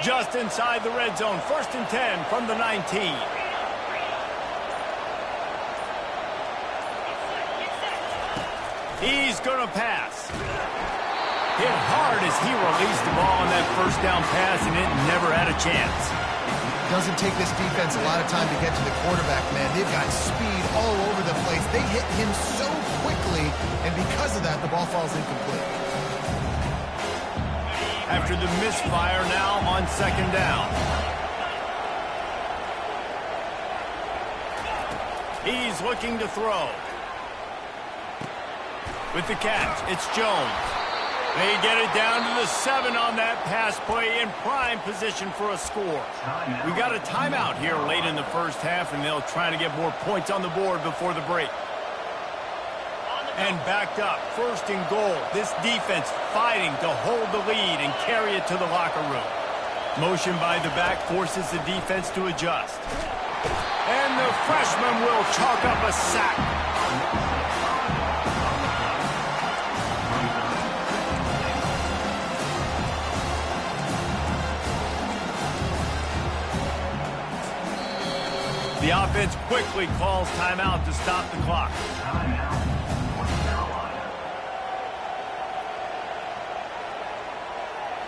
Just inside the red zone, 1st and 10 from the 19. He's going to pass. Hit hard as he released the ball on that 1st down pass, and it never had a chance. Doesn't take this defense a lot of time to get to the quarterback, man. They've got speed all over the place. They hit him so quickly, and because of that, the ball falls incomplete. After the misfire, now on 2nd down. He's looking to throw. With the catch, it's Jones. They get it down to the 7 on that pass play in prime position for a score. We got a timeout here late in the 1st half, and they'll try to get more points on the board before the break. And backed up, 1st and goal. This defense fighting to hold the lead and carry it to the locker room. Motion by the back forces the defense to adjust. And the freshman will chalk up a sack. The offense quickly calls timeout to stop the clock.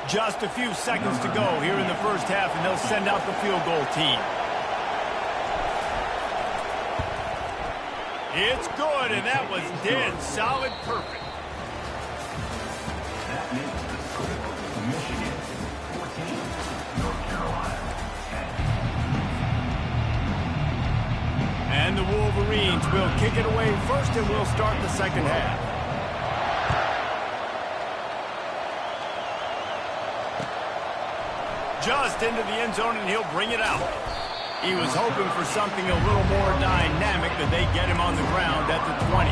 Just a few seconds to go here in the 1st half, and they'll send out the field goal team. It's good, and that was dead solid perfect. That makes the score Michigan 14, North Carolina 10. And the Wolverines will kick it away first, and we'll start the 2nd half. Just into the end zone, and he'll bring it out. He was hoping for something a little more dynamic, that they get him on the ground at the 20.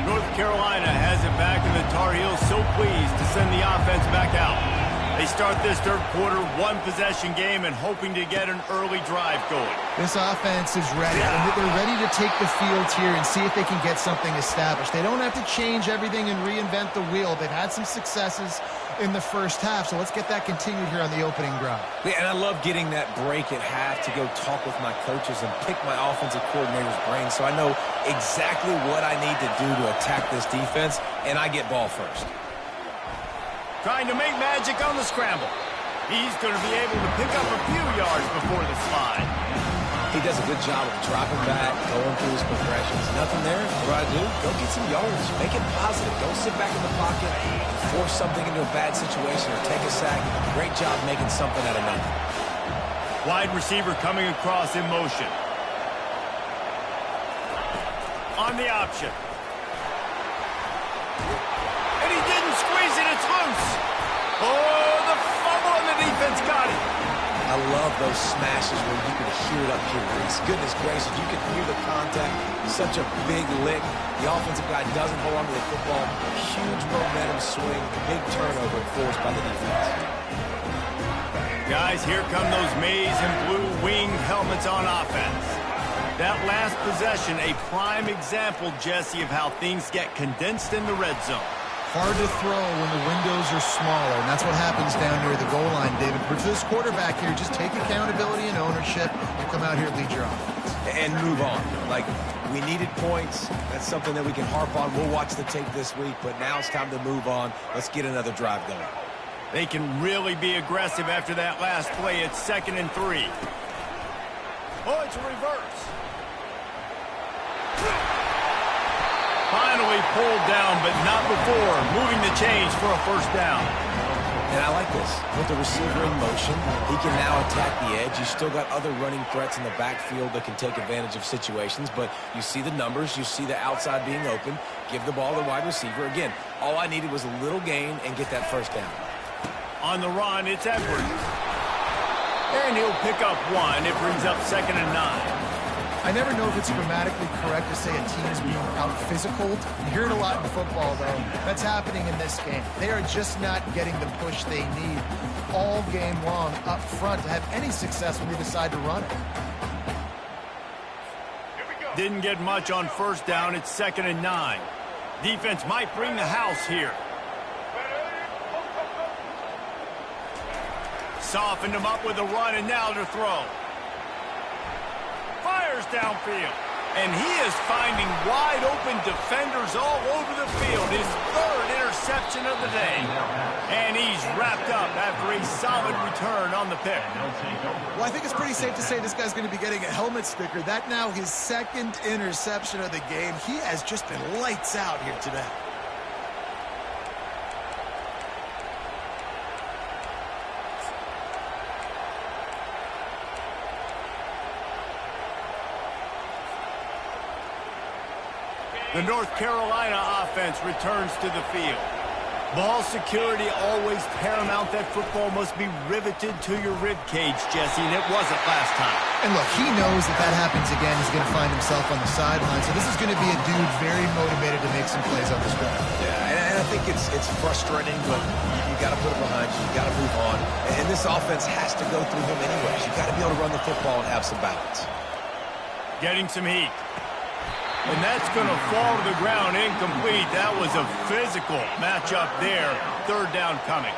North Carolina has it back, and the Tar Heels so pleased to send the offense back out. They start this 3rd quarter, 1-possession game, and hoping to get an early drive going. This offense is ready. They're ready to take the field here and see if they can get something established. They don't have to change everything and reinvent the wheel. They've had some successes in the 1st half, so let's get that continued here on the opening drive. Yeah, and I love getting that break at half to go talk with my coaches and pick my offensive coordinator's brain, so I know exactly what I need to do to attack this defense, and I get ball first. Trying to make magic on the scramble. He's going to be able to pick up a few yards before the slide. He does a good job of dropping back, going through his progressions. Nothing there. What do I do? Go get some yards. Make it positive. Don't sit back in the pocket and force something into a bad situation or take a sack. Great job making something out of nothing. Wide receiver coming across in motion. On the option. And he didn't squeeze it. It's loose. Oh, the fumble, and the defense got it. I love those smashes where you can hear it up here, Reese. Goodness gracious, you can hear the contact. Such a big lick. The offensive guy doesn't hold on to the football. Huge momentum swing. Big turnover forced by the defense. Guys, here come those maize and blue winged helmets on offense. That last possession, a prime example, Jesse, of how things get condensed in the red zone. Hard to throw when the windows are smaller, and that's what happens down near the goal line, David. For this quarterback here, just take accountability and ownership and come out here and lead your offense. And move on. Like, we needed points. That's something that we can harp on. We'll watch the tape this week, but now it's time to move on. Let's get another drive going. They can really be aggressive after that last play. It's 2nd and 3. Oh, it's a reverse. Finally pulled down, but not before moving the chains for a 1st down. And I like this. With the receiver in motion, he can now attack the edge. You still got other running threats in the backfield that can take advantage of situations, but you see the numbers, you see the outside being open. Give the ball to the wide receiver. Again, all I needed was a little gain and get that 1st down. On the run, it's Edwards. And he'll pick up 1. It brings up 2nd and 9. I never know if it's grammatically correct to say a team is being out-physicaled. You hear it a lot in football, though. That's happening in this game. They are just not getting the push they need all game long up front to have any success when they decide to run it. Didn't get much on first down. It's 2nd and 9. Defense might bring the house here. Softened him up with a run, and now to throw. Fires downfield. And he is finding wide-open defenders all over the field. His 3rd interception of the day. And he's wrapped up after a solid return on the pick. Well, I think it's pretty safe to say this guy's going to be getting a helmet sticker. That now his 2nd interception of the game. He has just been lights out here today. The North Carolina offense returns to the field. Ball security always paramount. That football must be riveted to your rib cage, Jesse, and it wasn't last time. And look, he knows that happens again. He's going to find himself on the sideline. So this is going to be a dude very motivated to make some plays on this drive. Yeah, and I think it's frustrating, but you got to put it behind you. You got to move on. And this offense has to go through him anyways. You got to be able to run the football and have some balance. Getting some heat. And that's going to fall to the ground incomplete. That was a physical matchup there. 3rd down coming.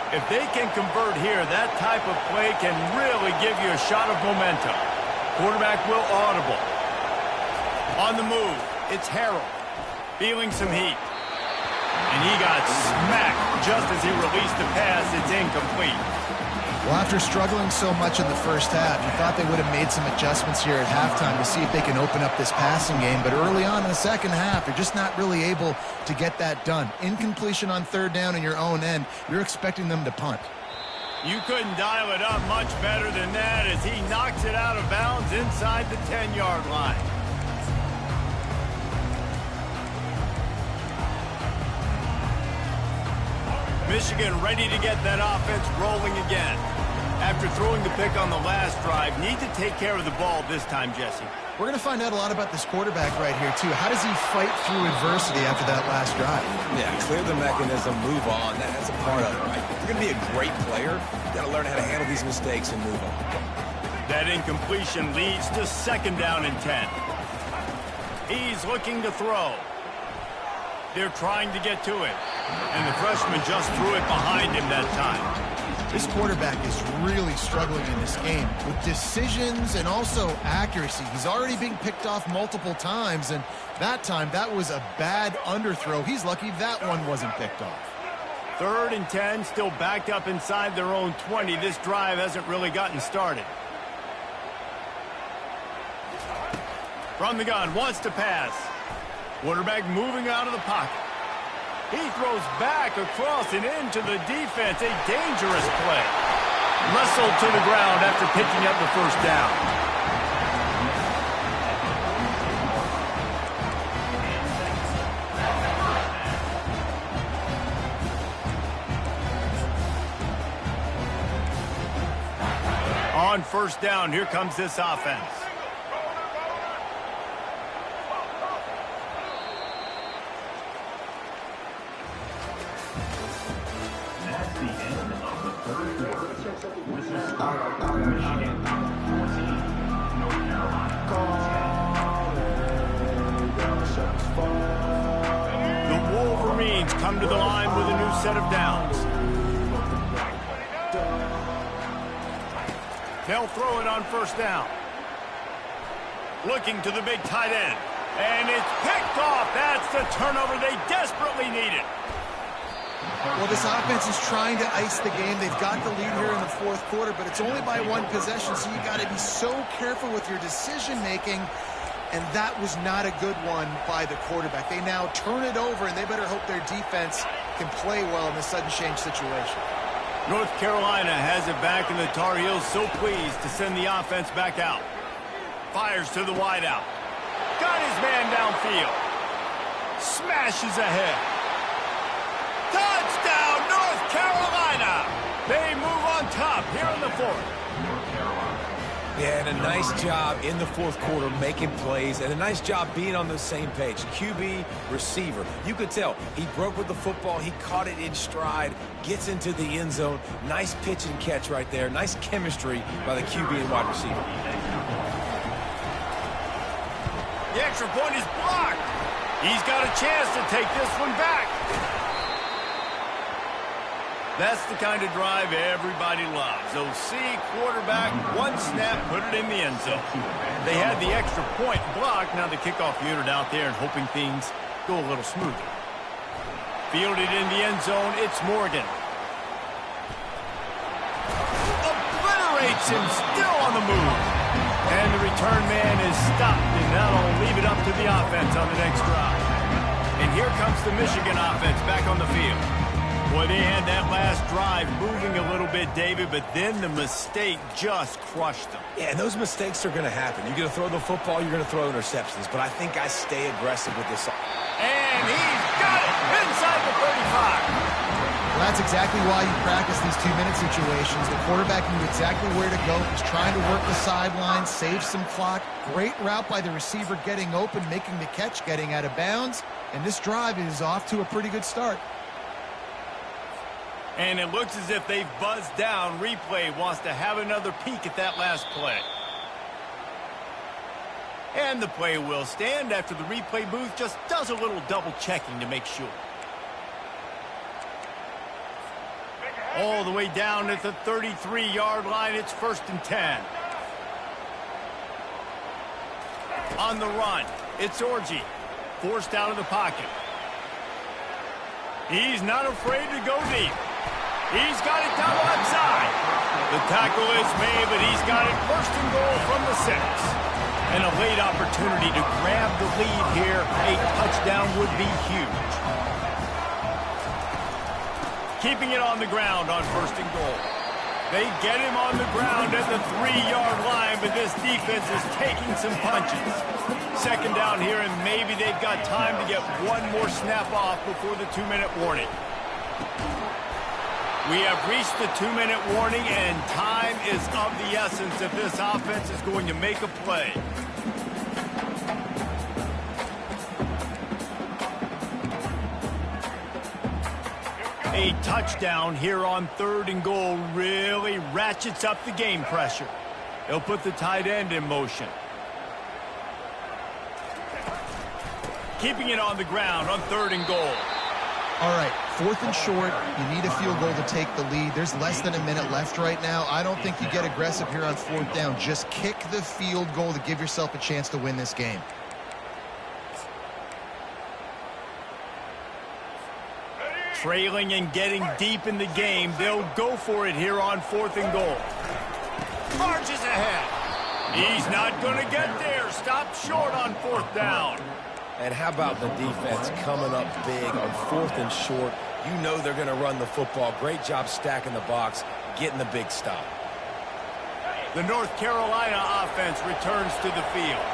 If they can convert here, that type of play can really give you a shot of momentum. Quarterback will audible. On the move, it's Harold. Feeling some heat. And he got smacked just as he released the pass. It's incomplete. Well, after struggling so much in the first half, you thought they would have made some adjustments here at halftime to see if they can open up this passing game. But early on in the second half, they're just not really able to get that done. Incompletion on 3rd down in your own end, you're expecting them to punt. You couldn't dial it up much better than that as he knocks it out of bounds inside the 10-yard line. Michigan ready to get that offense rolling again. After throwing the pick on the last drive, need to take care of the ball this time, Jesse. We're going to find out a lot about this quarterback right here, too. How does he fight through adversity after that last drive? Yeah, clear the mechanism, move on. That's a part of it, right? If you're going to be a great player, you got to learn how to handle these mistakes and move on. That incompletion leads to 2nd down and 10. He's looking to throw. They're trying to get to it. And the freshman just threw it behind him that time. This quarterback is really struggling in this game with decisions and also accuracy. He's already being picked off multiple times, and that time, that was a bad underthrow. He's lucky that one wasn't picked off. 3rd and 10, still backed up inside their own 20. This drive hasn't really gotten started. From the gun, wants to pass. Quarterback moving out of the pocket. He throws back across and into the defense. A dangerous play. Wrestled to the ground after picking up the 1st down. On 1st down, here comes this offense. Come to the line with a new set of downs. They'll throw it on 1st down. Looking to the big tight end. And it's picked off. That's the turnover they desperately needed. Well, this offense is trying to ice the game. They've got the lead here in the 4th quarter, but it's only by 1 possession, so you got to be so careful with your decision-making. And that was not a good one by the quarterback. They now turn it over, and they better hope their defense can play well in this sudden change situation. North Carolina has it back, and the Tar Heels so pleased to send the offense back out. Fires to the wideout. Got his man downfield. Smashes ahead. Touchdown, North Carolina! They move on top here in the 4th. Yeah, and a nice job in the fourth quarter making plays, and a nice job being on the same page. QB, receiver. You could tell he broke with the football. He caught it in stride, gets into the end zone. Nice pitch and catch right there. Nice chemistry by the QB and wide receiver. The extra point is blocked. He's got a chance to take this one back. That's the kind of drive everybody loves. OC, quarterback, one snap, put it in the end zone. They had the extra point blocked. Now the kickoff unit out there and hoping things go a little smoother. Fielded in the end zone, it's Morgan. Obliterates him, still on the move. And the return man is stopped, and that'll leave it up to the offense on the next drive. And here comes the Michigan offense back on the field. Boy, they had that last drive moving a little bit, David, but then the mistake just crushed them. Yeah, and those mistakes are going to happen. You're going to throw the football, you're going to throw interceptions, but I think I stay aggressive with this. And he's got it inside the 35. Well, that's exactly why you practice these 2-minute situations. The quarterback knew exactly where to go. He's trying to work the sidelines, save some clock. Great route by the receiver getting open, making the catch, getting out of bounds. And this drive is off to a pretty good start. And it looks as if they've buzzed down. Replay wants to have another peek at that last play. And the play will stand after the replay booth just does a little double checking to make sure. All the way down at the 33-yard line, it's 1st and 10. On the run, it's Orji, forced out of the pocket. He's not afraid to go deep. He's got it down outside. The tackle is made, but he's got it 1st and goal from the 6. And a late opportunity to grab the lead here. A touchdown would be huge. Keeping it on the ground on 1st and goal. They get him on the ground at the 3-yard line, but this defense is taking some punches. 2nd down here, and maybe they've got time to get one more snap off before the 2-minute warning. We have reached the 2-minute warning, and time is of the essence if this offense is going to make a play. A touchdown here on 3rd and goal really ratchets up the game pressure. They'll put the tight end in motion. Keeping it on the ground on 3rd and goal. All right, 4th and short. You need a field goal to take the lead. There's less than a minute left right now. I don't think you get aggressive here on 4th down. Just kick the field goal to give yourself a chance to win this game. Trailing and getting deep in the game. They'll go for it here on 4th and goal. Marches ahead. He's not going to get there. Stopped short on 4th down. And how about the defense coming up big on 4th and short? You know they're going to run the football. Great job stacking the box, getting the big stop. The North Carolina offense returns to the field.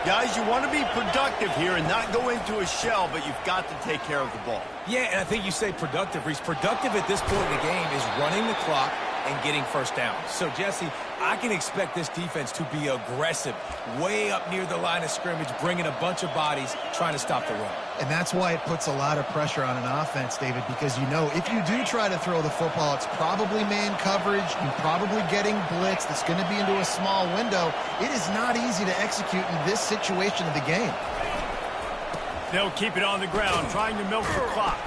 Guys, you want to be productive here and not go into a shell, but you've got to take care of the ball. Yeah, and I think you say productive, Reese. Productive at this point in the game is running the clock and getting 1st down. So, Jesse, I can expect this defense to be aggressive, way up near the line of scrimmage, bringing a bunch of bodies, trying to stop the run. And that's why it puts a lot of pressure on an offense, David, because you know if you do try to throw the football, it's probably man coverage, you're probably getting blitz that's going to be into a small window. It is not easy to execute in this situation of the game. They'll keep it on the ground, trying to milk the clock.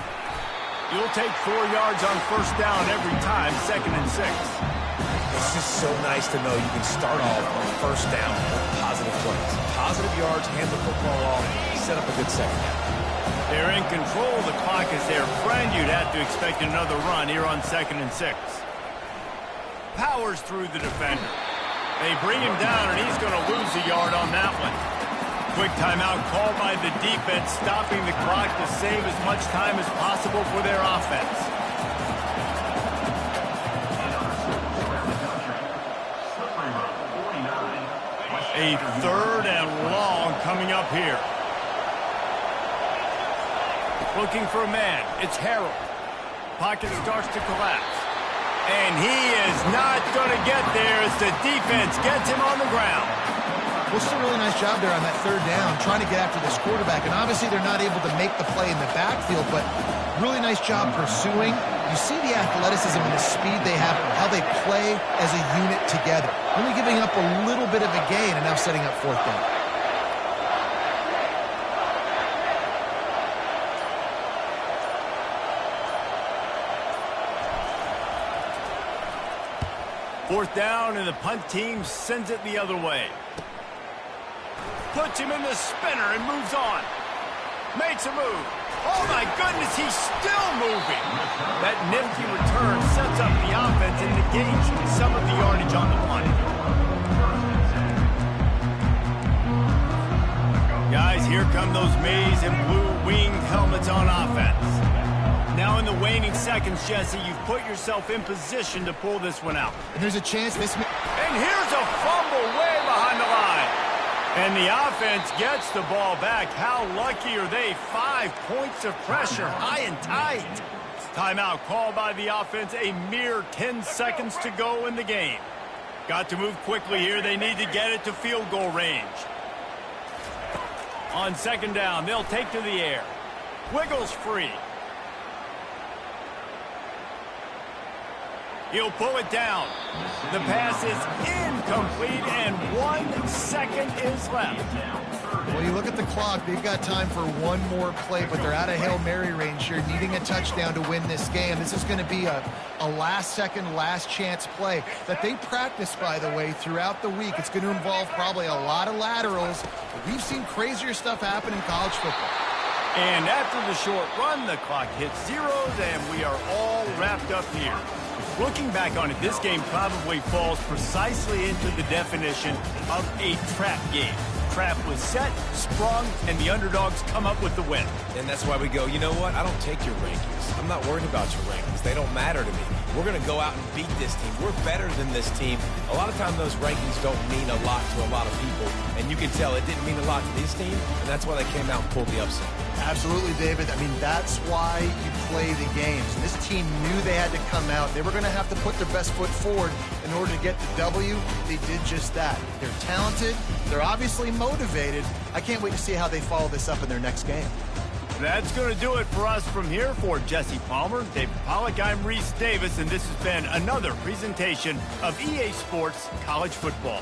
You'll take 4 yards on 1st down every time, 2nd and 6. It's just so nice to know you can start off on 1st down with positive plays. Positive yards, hand the football off, set up a good 2nd down. They're in control. The clock is their friend. You'd have to expect another run here on 2nd and 6. Powers through the defender. They bring him down, and he's going to lose a yard on that one. Quick timeout called by the defense, stopping the clock to save as much time as possible for their offense. A 3rd and long coming up here. Looking for a man. It's Harold. Pocket starts to collapse. And he is not going to get there as the defense gets him on the ground. Well, it's a really nice job there on that third down, trying to get after this quarterback. And obviously they're not able to make the play in the backfield, but really nice job pursuing. You see the athleticism and the speed they have, how they play as a unit together. Only giving up a little bit of a gain and now setting up fourth down. Fourth down, and the punt team sends it the other way. Puts him in the spinner and moves on. Makes a move. Oh, my goodness, he's still moving. That nifty return sets up the offense and negates some of the yardage on the punt. Guys, here come those maize and blue winged helmets on offense. Now in the waning seconds, Jesse, you've put yourself in position to pull this one out. And there's a chance this... And here's a fumble way behind the line. And the offense gets the ball back. How lucky are they? 5 points of pressure, high and tight. Timeout called by the offense. A mere 10 seconds to go in the game. Got to move quickly here. They need to get it to field goal range. On second down, they'll take to the air. Wiggles free. He'll pull it down. The pass is incomplete, and 1 second is left. Well, you look at the clock. They've got time for one more play, but they're out of Hail Mary range here, needing a touchdown to win this game. This is going to be a last-second, last-chance play that they practice, by the way, throughout the week. It's going to involve probably a lot of laterals. We've seen crazier stuff happen in college football. And after the short run, the clock hits zeros, and we are all wrapped up here. Looking back on it, this game probably falls precisely into the definition of a trap game. Trap was set, sprung, and the underdogs come up with the win. And that's why we go, you know what? I don't take your rankings. I'm not worried about your rankings. They don't matter to me. We're going to go out and beat this team. We're better than this team. A lot of times those rankings don't mean a lot to a lot of people. And you can tell it didn't mean a lot to this team. And that's why they came out and pulled the upset. Absolutely, David. I mean, that's why you play the games. And this team knew they had to come out. They were going to have to put their best foot forward in order to get the W. They did just that. They're talented. They're obviously motivated. I can't wait to see how they follow this up in their next game. That's going to do it for us from here. For Jesse Palmer, David Pollack, I'm Reese Davis, and this has been another presentation of EA Sports College Football.